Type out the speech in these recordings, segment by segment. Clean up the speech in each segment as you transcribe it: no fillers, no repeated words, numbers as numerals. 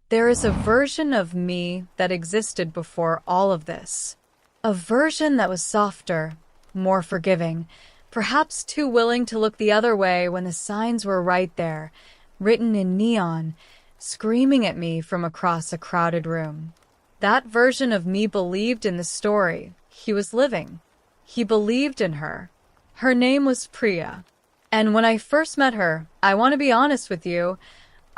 There is a version of me that existed before all of this. A version that was softer, more forgiving, perhaps too willing to look the other way when the signs were right there, written in neon, screaming at me from across a crowded room. That version of me believed in the story he was living. He believed in her. Her name was Priya. And when I first met her, I want to be honest with you,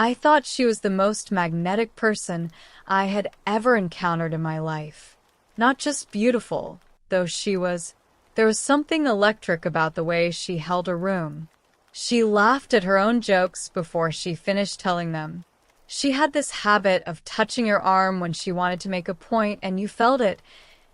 I thought she was the most magnetic person I had ever encountered in my life. Not just beautiful, though she was. There was something electric about the way she held a room. She laughed at her own jokes before she finished telling them. She had this habit of touching your arm when she wanted to make a point, and you felt it.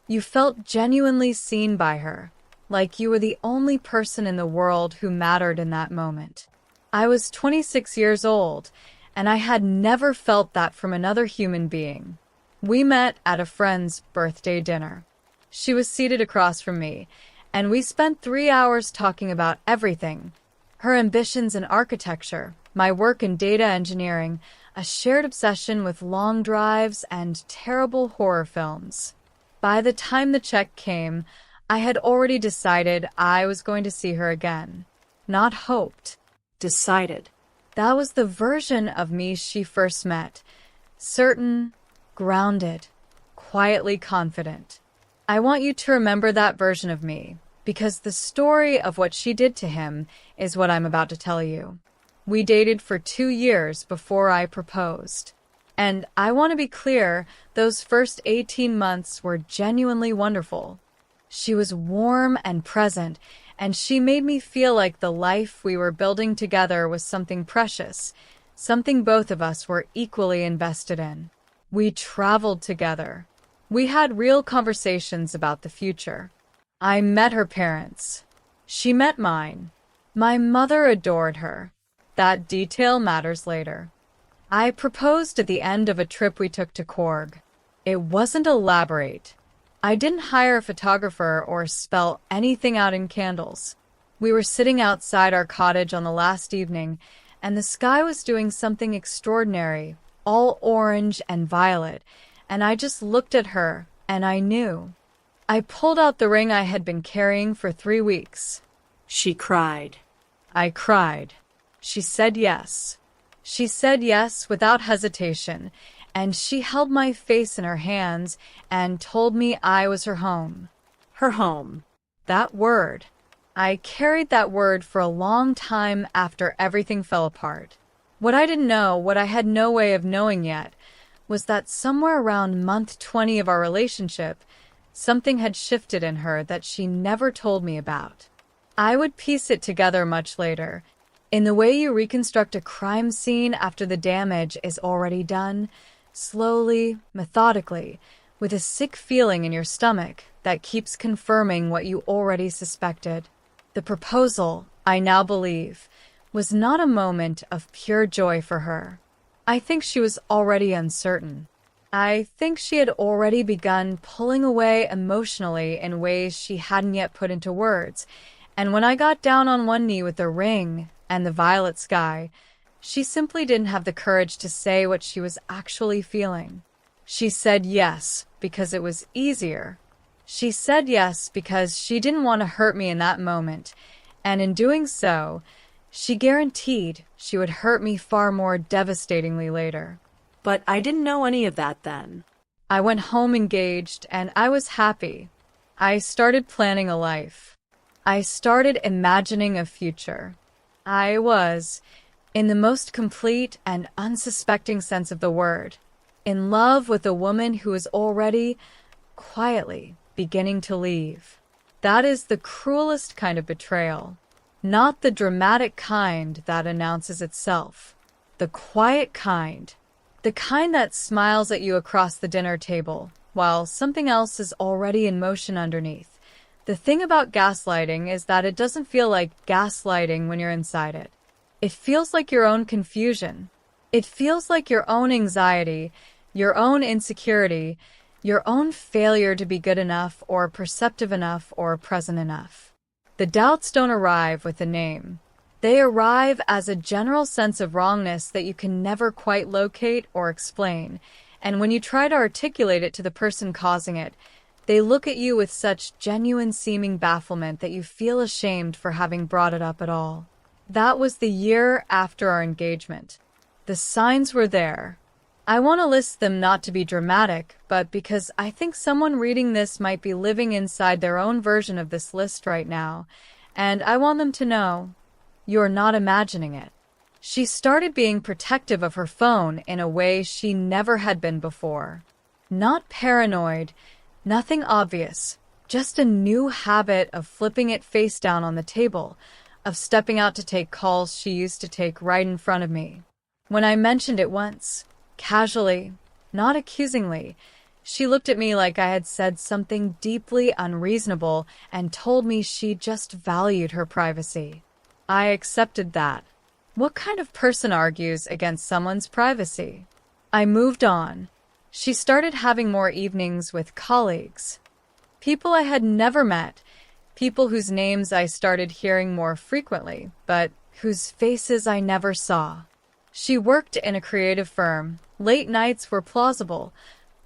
You felt genuinely seen by her, like you were the only person in the world who mattered in that moment. I was 26 years old, and I had never felt that from another human being. We met at a friend's birthday dinner. She was seated across from me, and we spent 3 hours talking about everything. Her ambitions in architecture, my work in data engineering, a shared obsession with long drives and terrible horror films. By the time the check came, I had already decided I was going to see her again. Not hoped. Decided. That was the version of me she first met. Certain, grounded, quietly confident. I want you to remember that version of me, because the story of what she did to him is what I'm about to tell you. We dated for 2 years before I proposed. And I want to be clear, those first 18 months were genuinely wonderful. She was warm and present, and she made me feel like the life we were building together was something precious, something both of us were equally invested in. We traveled together. We had real conversations about the future. I met her parents. She met mine. My mother adored her. That detail matters later. I proposed at the end of a trip we took to Korg. It wasn't elaborate. I didn't hire a photographer or spell anything out in candles. We were sitting outside our cottage on the last evening, and the sky was doing something extraordinary, all orange and violet, and I just looked at her, and I knew. I pulled out the ring I had been carrying for 3 weeks. She cried. I cried. She said yes. She said yes without hesitation, and she held my face in her hands and told me I was her home. Her home. That word. I carried that word for a long time after everything fell apart. What I didn't know, what I had no way of knowing yet, was that somewhere around month 20 of our relationship, something had shifted in her that she never told me about. I would piece it together much later. In the way you reconstruct a crime scene after the damage is already done, slowly, methodically, with a sick feeling in your stomach that keeps confirming what you already suspected. The proposal, I now believe, was not a moment of pure joy for her. I think she was already uncertain. I think she had already begun pulling away emotionally in ways she hadn't yet put into words, and when I got down on one knee with the ring and the violet sky, she simply didn't have the courage to say what she was actually feeling. She said yes because it was easier. She said yes because she didn't want to hurt me in that moment, and in doing so, she guaranteed she would hurt me far more devastatingly later. But I didn't know any of that then. I went home engaged, and I was happy. I started planning a life. I started imagining a future. I was, in the most complete and unsuspecting sense of the word, in love with a woman who was already, quietly, beginning to leave. That is the cruelest kind of betrayal. Not the dramatic kind that announces itself. The quiet kind. The kind that smiles at you across the dinner table, while something else is already in motion underneath. The thing about gaslighting is that it doesn't feel like gaslighting when you're inside it. It feels like your own confusion. It feels like your own anxiety, your own insecurity, your own failure to be good enough or perceptive enough or present enough. The doubts don't arrive with a name. They arrive as a general sense of wrongness that you can never quite locate or explain, and when you try to articulate it to the person causing it, they look at you with such genuine seeming bafflement that you feel ashamed for having brought it up at all. That was the year after our engagement. The signs were there. I want to list them not to be dramatic, but because I think someone reading this might be living inside their own version of this list right now, and I want them to know, you're not imagining it. She started being protective of her phone in a way she never had been before. Not paranoid, nothing obvious, just a new habit of flipping it face down on the table, of stepping out to take calls she used to take right in front of me. When I mentioned it once, casually, not accusingly, she looked at me like I had said something deeply unreasonable and told me she just valued her privacy. I accepted that. What kind of person argues against someone's privacy? I moved on. She started having more evenings with colleagues. People I had never met, people whose names I started hearing more frequently, but whose faces I never saw. She worked in a creative firm. Late nights were plausible.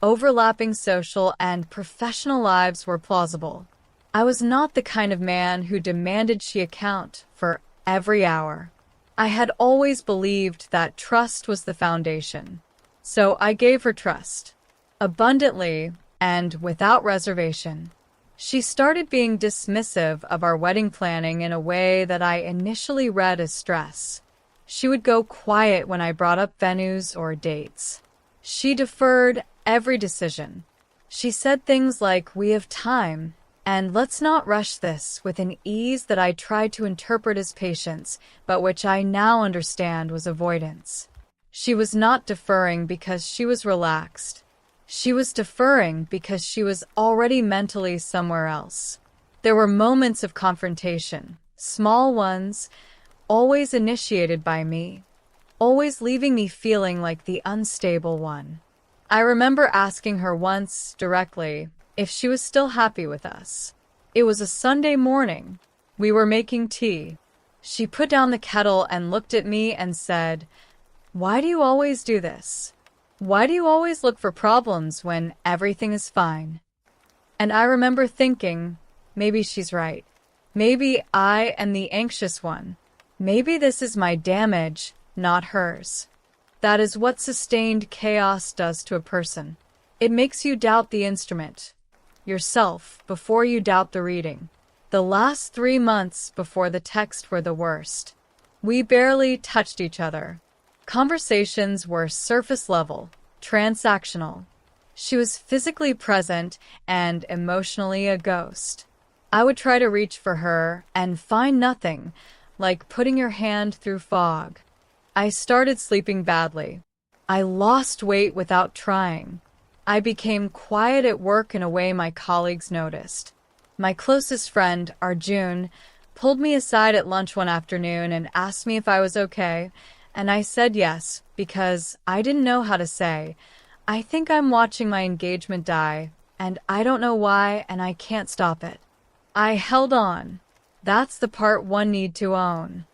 Overlapping social and professional lives were plausible. I was not the kind of man who demanded she account for every hour. I had always believed that trust was the foundation. So I gave her trust, abundantly and without reservation. She started being dismissive of our wedding planning in a way that I initially read as stress. She would go quiet when I brought up venues or dates. She deferred every decision. She said things like, "We have time," and "let's not rush this," with an ease that I tried to interpret as patience, but which I now understand was avoidance. She was not deferring because she was relaxed. She was deferring because she was already mentally somewhere else. There were moments of confrontation, small ones, always initiated by me, always leaving me feeling like the unstable one. I remember asking her once, directly, if she was still happy with us. It was a Sunday morning. We were making tea. She put down the kettle and looked at me and said, "Why do you always do this? Why do you always look for problems when everything is fine?" And I remember thinking, maybe she's right. Maybe I am the anxious one. Maybe this is my damage, not hers. That is what sustained chaos does to a person. It makes you doubt the instrument, yourself, before you doubt the reading. The last 3 months before the text were the worst. We barely touched each other. Conversations were surface level, transactional. She was physically present and emotionally a ghost. I would try to reach for her and find nothing, like putting your hand through fog. I started sleeping badly. I lost weight without trying. I became quiet at work in a way my colleagues noticed. My closest friend, Arjun, pulled me aside at lunch one afternoon and asked me if I was okay, and I said yes, because I didn't know how to say, "I think I'm watching my engagement die, and I don't know why, and I can't stop it." I held on. That's the part one need to own.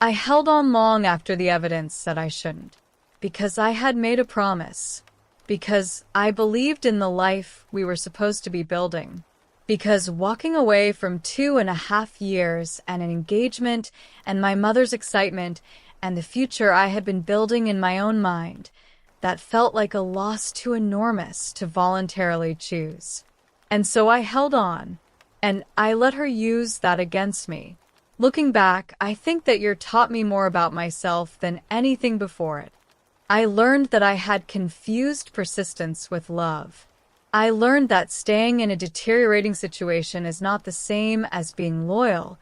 I held on long after the evidence said I shouldn't, because I had made a promise, because I believed in the life we were supposed to be building, because walking away from 2.5 years and an engagement and my mother's excitement and the future I had been building in my own mind, that felt like a loss too enormous to voluntarily choose. And so I held on, and I let her use that against me. Looking back, I think that year taught me more about myself than anything before it. I learned that I had confused persistence with love. I learned that staying in a deteriorating situation is not the same as being loyal.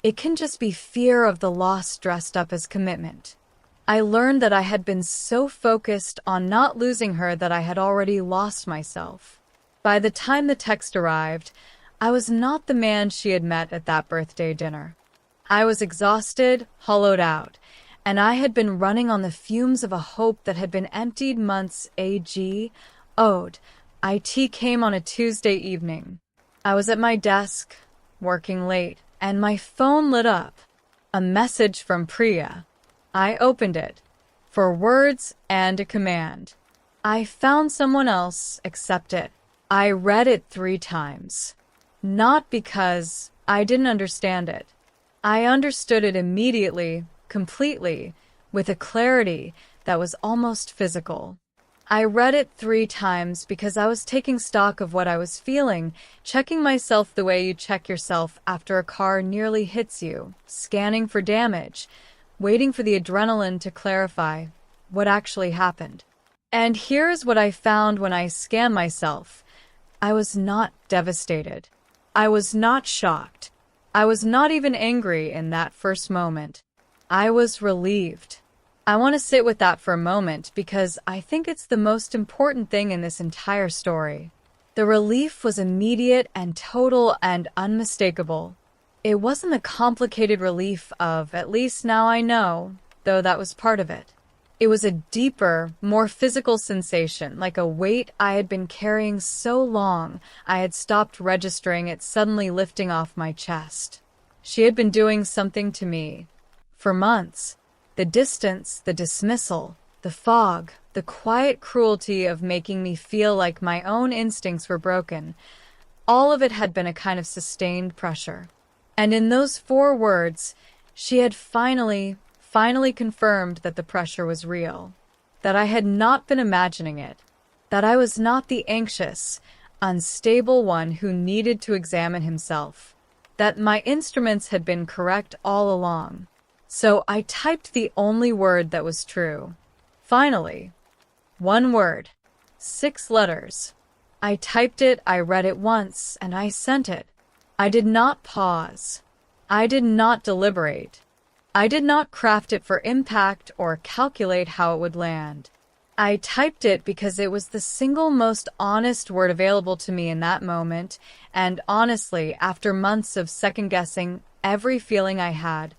It can just be fear of the loss dressed up as commitment. I learned that I had been so focused on not losing her that I had already lost myself. By the time the text arrived, I was not the man she had met at that birthday dinner. I was exhausted, hollowed out, and I had been running on the fumes of a hope that had been emptied months ago. IT came on a Tuesday evening. I was at my desk, working late, and my phone lit up. A message from Priya. I opened it. 4 words and a command. I found someone else, accept it. I read it 3 times. Not because I didn't understand it. I understood it immediately, completely, with a clarity that was almost physical. I read it 3 times because I was taking stock of what I was feeling, checking myself the way you check yourself after a car nearly hits you, scanning for damage, waiting for the adrenaline to clarify what actually happened. And here's what I found when I scanned myself. I was not devastated. I was not shocked. I was not even angry in that first moment. I was relieved. I want to sit with that for a moment because I think it's the most important thing in this entire story. The relief was immediate and total and unmistakable. It wasn't a complicated relief of, at least now I know, though that was part of it. It was a deeper, more physical sensation, like a weight I had been carrying so long I had stopped registering it suddenly lifting off my chest. She had been doing something to me. For months. The distance, the dismissal, the fog, the quiet cruelty of making me feel like my own instincts were broken, all of it had been a kind of sustained pressure. And in those 4 words, she had finally confirmed that the pressure was real, that I had not been imagining it, that I was not the anxious, unstable one who needed to examine himself, that my instruments had been correct all along. So I typed the only word that was true. Finally. 1 word. 6 letters. I typed it, I read it once, and I sent it. I did not pause. I did not deliberate. I did not craft it for impact or calculate how it would land. I typed it because it was the single most honest word available to me in that moment, and honestly, after months of second-guessing every feeling I had,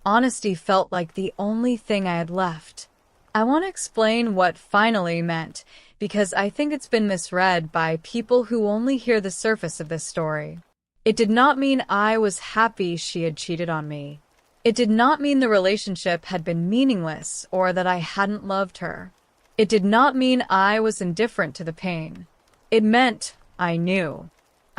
honesty felt like the only thing I had left. I want to explain what finally meant, because I think it's been misread by people who only hear the surface of this story. It did not mean I was happy she had cheated on me. It did not mean the relationship had been meaningless or that I hadn't loved her. It did not mean I was indifferent to the pain. It meant I knew.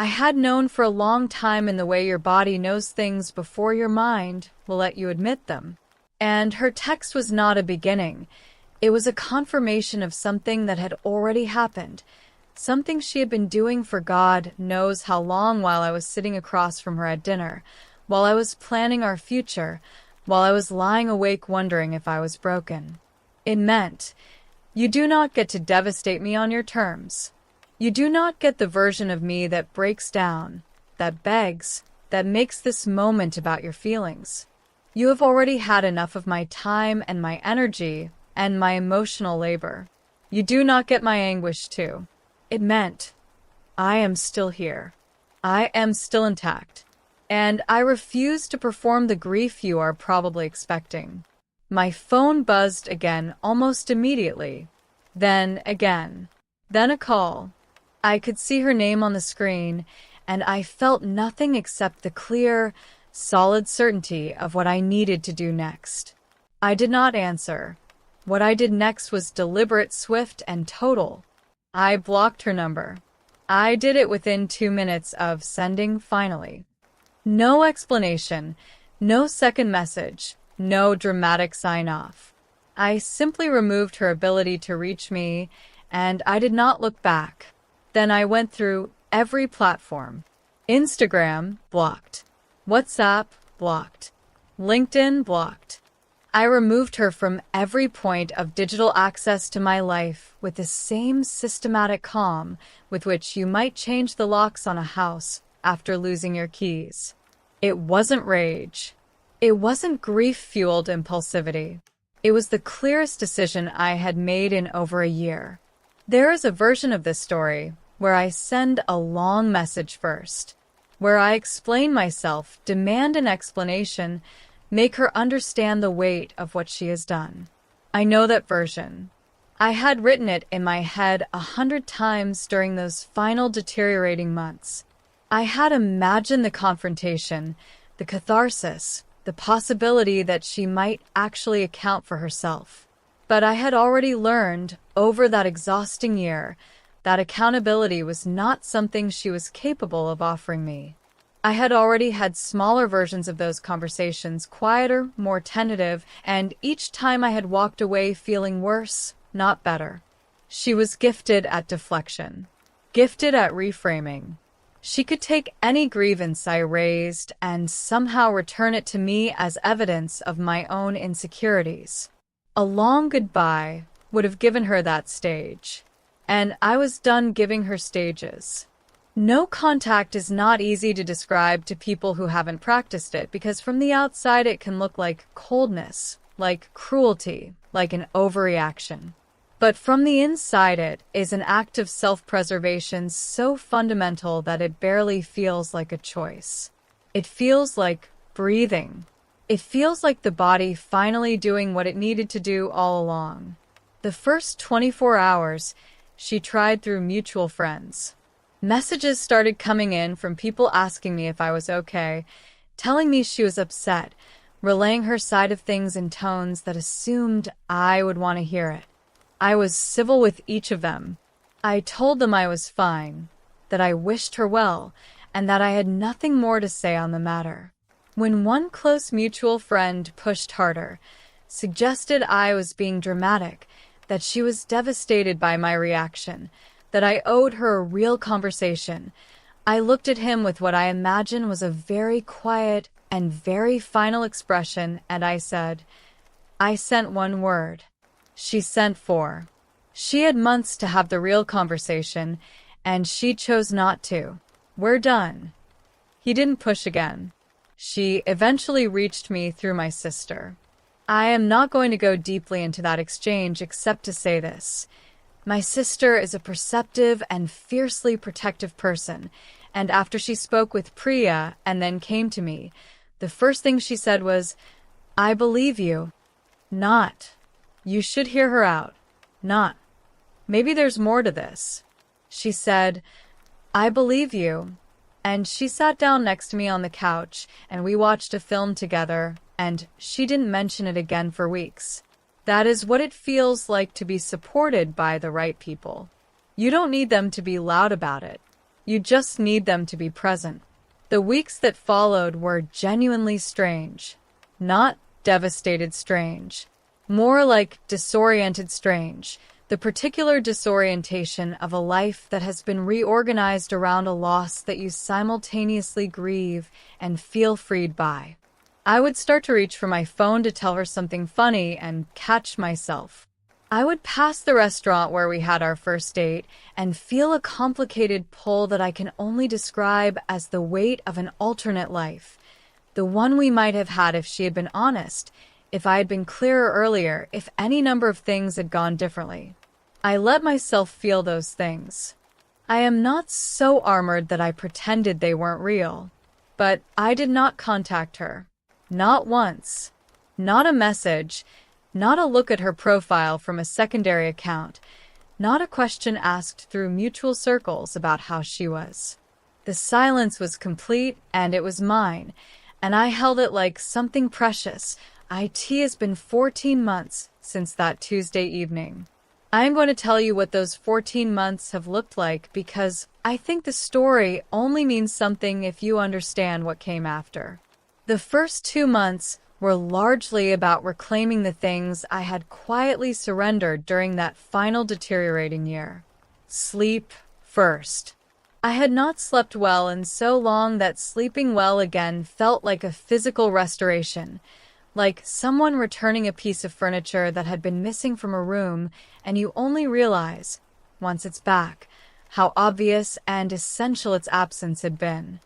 I had known for a long time in the way your body knows things before your mind will let you admit them. And her text was not a beginning. It was a confirmation of something that had already happened, something she had been doing for God knows how long while I was sitting across from her at dinner, while I was planning our future, while I was lying awake wondering if I was broken. It meant, you do not get to devastate me on your terms. You do not get the version of me that breaks down, that begs, that makes this moment about your feelings. You have already had enough of my time and my energy and my emotional labor. You do not get my anguish too. It meant, I am still here. I am still intact. And I refuse to perform the grief you are probably expecting. My phone buzzed again almost immediately. Then again. Then a call. I could see her name on the screen, and I felt nothing except the clear, solid certainty of what I needed to do next. I did not answer. What I did next was deliberate, swift, and total. I blocked her number. I did it within 2 minutes of sending finally. No explanation, no second message, no dramatic sign-off. I simply removed her ability to reach me, and I did not look back. Then I went through every platform. Instagram, blocked. WhatsApp, blocked. LinkedIn, blocked. I removed her from every point of digital access to my life with the same systematic calm with which you might change the locks on a house after losing your keys. It wasn't rage. It wasn't grief-fueled impulsivity. It was the clearest decision I had made in over a year. There is a version of this story where I send a long message first, where I explain myself, demand an explanation, make her understand the weight of what she has done. I know that version. I had written it in my head 100 times during those final deteriorating months. I had imagined the confrontation, the catharsis, the possibility that she might actually account for herself. But I had already learned, over that exhausting year, that accountability was not something she was capable of offering me. I had already had smaller versions of those conversations, quieter, more tentative, and each time I had walked away feeling worse, not better. She was gifted at deflection, gifted at reframing. She could take any grievance I raised and somehow return it to me as evidence of my own insecurities. A long goodbye would have given her that stage, and I was done giving her stages. No contact is not easy to describe to people who haven't practiced it, because from the outside it can look like coldness, like cruelty, like an overreaction. But from the inside it is an act of self-preservation so fundamental that it barely feels like a choice. It feels like breathing. It feels like the body finally doing what it needed to do all along. The first 24 hours, she tried through mutual friends. Messages started coming in from people asking me if I was okay, telling me she was upset, relaying her side of things in tones that assumed I would want to hear it. I was civil with each of them. I told them I was fine, that I wished her well, and that I had nothing more to say on the matter. When one close mutual friend pushed harder, suggested I was being dramatic, that she was devastated by my reaction, that I owed her a real conversation, I looked at him with what I imagine was a very quiet and very final expression, and I said, I sent one word. She sent 4. She had months to have the real conversation, and she chose not to. We're done. He didn't push again. She eventually reached me through my sister. I am not going to go deeply into that exchange except to say this. My sister is a perceptive and fiercely protective person, and after she spoke with Priya and then came to me, the first thing she said was, I believe you. Not. You should hear her out. Not. Maybe there's more to this. She said, I believe you. And she sat down next to me on the couch, and we watched a film together, and she didn't mention it again for weeks. That is what it feels like to be supported by the right people. You don't need them to be loud about it. You just need them to be present. The weeks that followed were genuinely strange. Not devastated strange. More like disoriented strange, the particular disorientation of a life that has been reorganized around a loss that you simultaneously grieve and feel freed by. I would start to reach for my phone to tell her something funny and catch myself. I would pass the restaurant where we had our first date and feel a complicated pull that I can only describe as the weight of an alternate life, the one we might have had if she had been honest, if I had been clearer earlier, if any number of things had gone differently. I let myself feel those things. I am not so armored that I pretended they weren't real. But I did not contact her. Not once. Not a message. Not a look at her profile from a secondary account. Not a question asked through mutual circles about how she was. The silence was complete, and it was mine, and I held it like something precious. IT has been 14 months since that Tuesday evening. I am going to tell you what those 14 months have looked like because I think the story only means something if you understand what came after. The first 2 months were largely about reclaiming the things I had quietly surrendered during that final deteriorating year. Sleep first. I had not slept well in so long that sleeping well again felt like a physical restoration. Like someone returning a piece of furniture that had been missing from a room, and you only realize, once it's back, how obvious and essential its absence had been.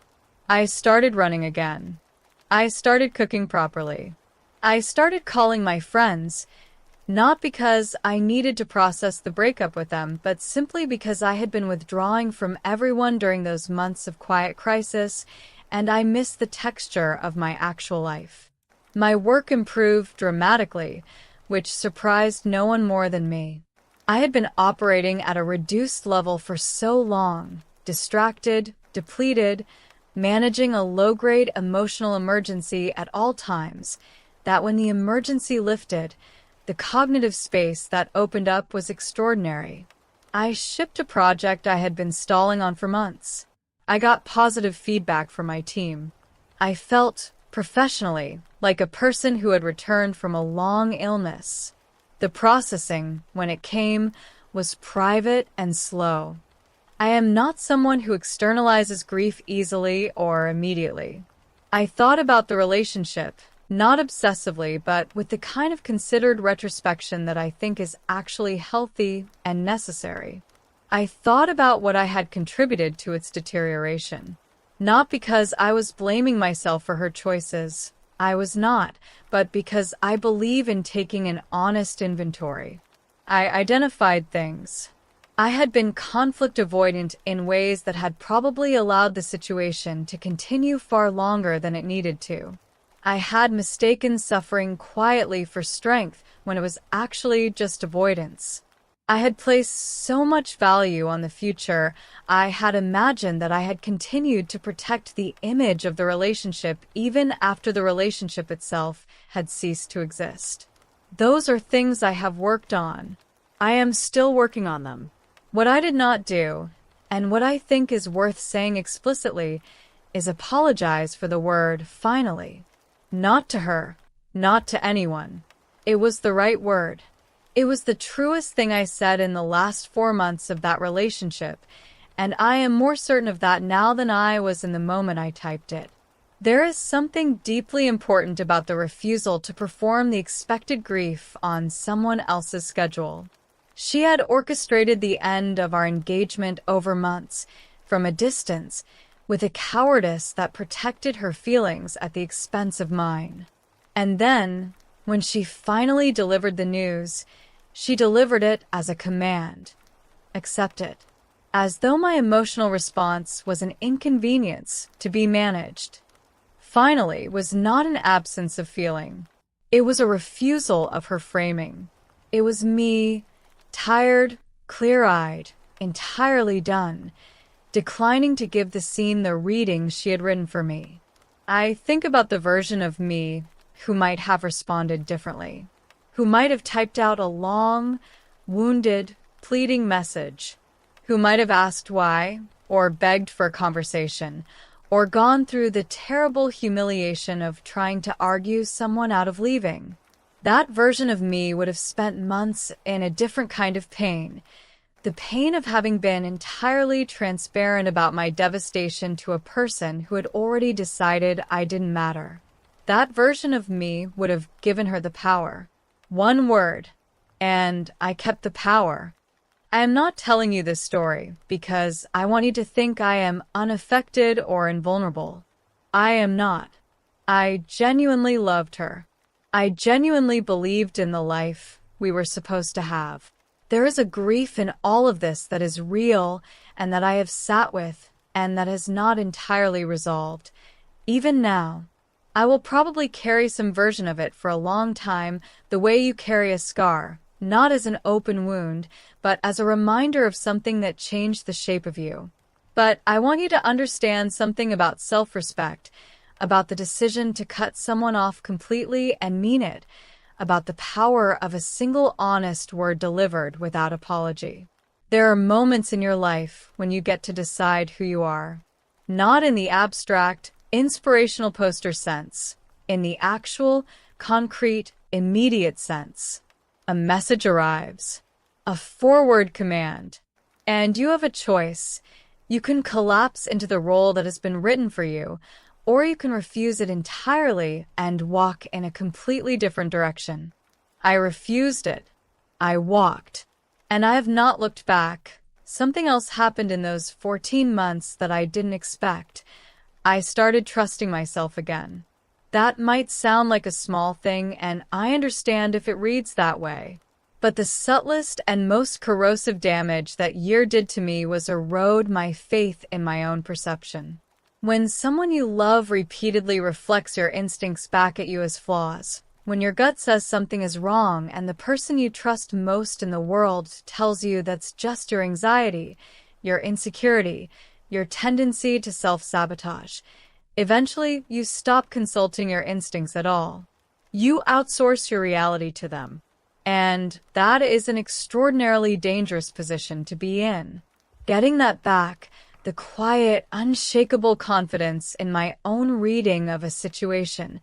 I started running again. I started cooking properly. I started calling my friends, not because I needed to process the breakup with them, but simply because I had been withdrawing from everyone during those months of quiet crisis, and I missed the texture of my actual life. My work improved dramatically, which surprised no one more than me. I had been operating at a reduced level for so long, distracted, depleted, managing a low-grade emotional emergency at all times, that when the emergency lifted, the cognitive space that opened up was extraordinary. I shipped a project I had been stalling on for months. I got positive feedback from my team. I felt, professionally, like a person who had returned from a long illness. The processing, when it came, was private and slow. I am not someone who externalizes grief easily or immediately. I thought about the relationship, not obsessively, but with the kind of considered retrospection that I think is actually healthy and necessary. I thought about what I had contributed to its deterioration. Not because I was blaming myself for her choices. I was not, but because I believe in taking an honest inventory. I identified things. I had been conflict avoidant in ways that had probably allowed the situation to continue far longer than it needed to. I had mistaken suffering quietly for strength when it was actually just avoidance. I had placed so much value on the future. I had imagined that I had continued to protect the image of the relationship even after the relationship itself had ceased to exist. Those are things I have worked on. I am still working on them. What I did not do, and what I think is worth saying explicitly, is apologize for the word finally. Not to her, not to anyone. It was the right word. It was the truest thing I said in the last 4 months of that relationship, and I am more certain of that now than I was in the moment I typed it. There is something deeply important about the refusal to perform the expected grief on someone else's schedule. She had orchestrated the end of our engagement over months, from a distance, with a cowardice that protected her feelings at the expense of mine. And then, when she finally delivered the news, she delivered it as a command. Accept it. As though my emotional response was an inconvenience to be managed. Finally was not an absence of feeling. It was a refusal of her framing. It was me, tired, clear-eyed, entirely done, declining to give the scene the reading she had written for me. I think about the version of me who might have responded differently, who might have typed out a long, wounded, pleading message, who might have asked why, or begged for a conversation, or gone through the terrible humiliation of trying to argue someone out of leaving. That version of me would have spent months in a different kind of pain, the pain of having been entirely transparent about my devastation to a person who had already decided I didn't matter. That version of me would have given her the power. One word, and I kept the power. I am not telling you this story because I want you to think I am unaffected or invulnerable. I am not. I genuinely loved her. I genuinely believed in the life we were supposed to have. There is a grief in all of this that is real and that I have sat with and that is not entirely resolved. Even now, I will probably carry some version of it for a long time, the way you carry a scar, not as an open wound, but as a reminder of something that changed the shape of you. But I want you to understand something about self-respect, about the decision to cut someone off completely and mean it, about the power of a single honest word delivered without apology. There are moments in your life when you get to decide who you are, not in the abstract, inspirational poster sense, in the actual, concrete, immediate sense. A message arrives, a forward command, and you have a choice. You can collapse into the role that has been written for you, or you can refuse it entirely and walk in a completely different direction. I refused it. I walked. And I have not looked back. Something else happened in those 14 months that I didn't expect. I started trusting myself again. That might sound like a small thing, and I understand if it reads that way. But the subtlest and most corrosive damage that year did to me was erode my faith in my own perception. When someone you love repeatedly reflects your instincts back at you as flaws, when your gut says something is wrong and the person you trust most in the world tells you that's just your anxiety, your insecurity, your tendency to self-sabotage. Eventually, you stop consulting your instincts at all. You outsource your reality to them. And that is an extraordinarily dangerous position to be in. Getting that back, the quiet, unshakable confidence in my own reading of a situation,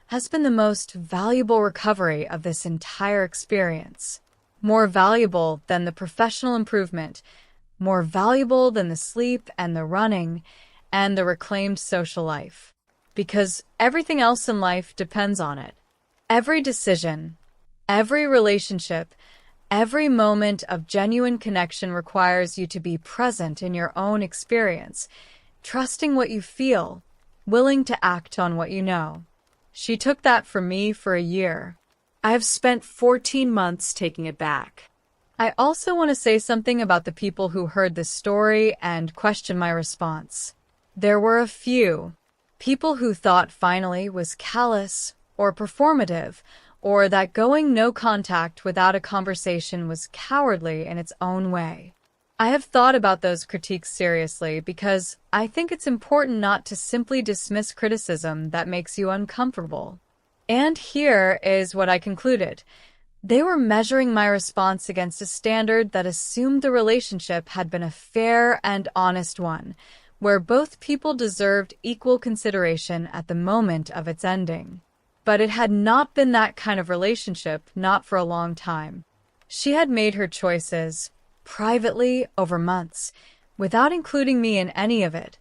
has been the most valuable recovery of this entire experience. More valuable than the professional improvement, more valuable than the sleep and the running, and the reclaimed social life. Because everything else in life depends on it. Every decision, every relationship, every moment of genuine connection requires you to be present in your own experience, trusting what you feel, willing to act on what you know. She took that from me for a year. I have spent 14 months taking it back. I also want to say something about the people who heard this story and questioned my response. There were a few. People who thought finally was callous or performative, or that going no contact without a conversation was cowardly in its own way. I have thought about those critiques seriously because I think it's important not to simply dismiss criticism that makes you uncomfortable. And here is what I concluded. They were measuring my response against a standard that assumed the relationship had been a fair and honest one, where both people deserved equal consideration at the moment of its ending. But it had not been that kind of relationship, not for a long time. She had made her choices, privately over months, without including me in any of it.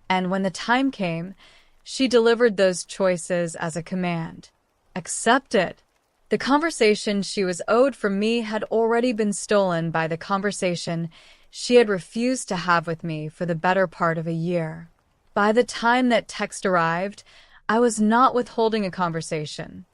And when the time came, she delivered those choices as a command. Accept it. The conversation she was owed from me had already been stolen by the conversation she had refused to have with me for the better part of a year. By the time that text arrived, I was not withholding a conversation.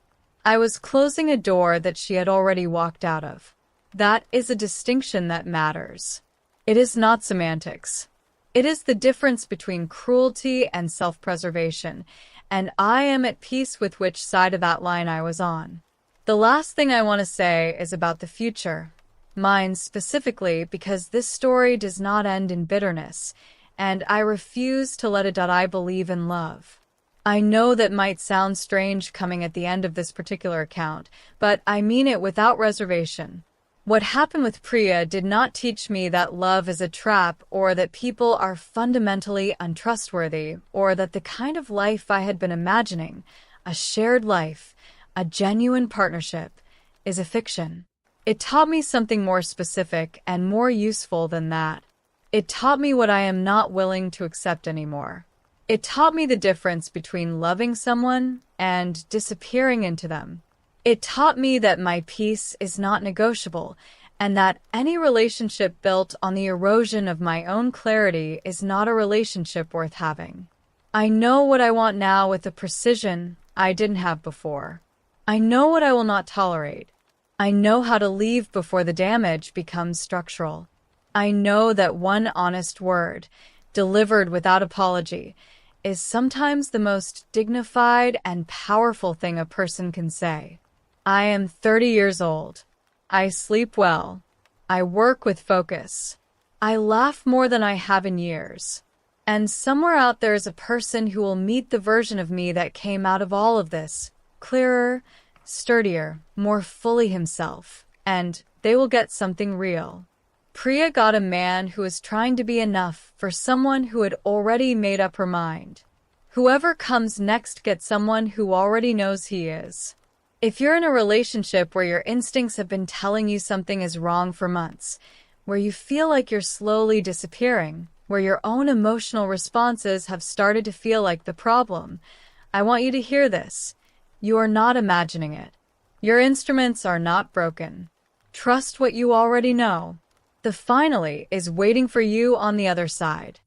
I was closing a door that she had already walked out of. That is a distinction that matters. It is not semantics. It is the difference between cruelty and self-preservation, and I am at peace with which side of that line I was on. The last thing I want to say is about the future. Mine specifically, because this story does not end in bitterness, and I refuse to let it die. I believe in love. I know that might sound strange coming at the end of this particular account, but I mean it without reservation. What happened with Priya did not teach me that love is a trap, or that people are fundamentally untrustworthy, or that the kind of life I had been imagining, a shared life, a genuine partnership, is a fiction. It taught me something more specific and more useful than that. It taught me what I am not willing to accept anymore. It taught me the difference between loving someone and disappearing into them. It taught me that my peace is not negotiable, and that any relationship built on the erosion of my own clarity is not a relationship worth having. I know what I want now with a precision I didn't have before. I know what I will not tolerate. I know how to leave before the damage becomes structural. I know that one honest word, delivered without apology, is sometimes the most dignified and powerful thing a person can say. I am 30 years old. I sleep well. I work with focus. I laugh more than I have in years. And somewhere out there is a person who will meet the version of me that came out of all of this, clearer, sturdier, more fully himself, and they will get something real. Priya got a man who was trying to be enough for someone who had already made up her mind. Whoever comes next gets someone who already knows he is. If you're in a relationship where your instincts have been telling you something is wrong for months, where you feel like you're slowly disappearing, where your own emotional responses have started to feel like the problem, I want you to hear this. You are not imagining it. Your instruments are not broken. Trust what you already know. The finally is waiting for you on the other side.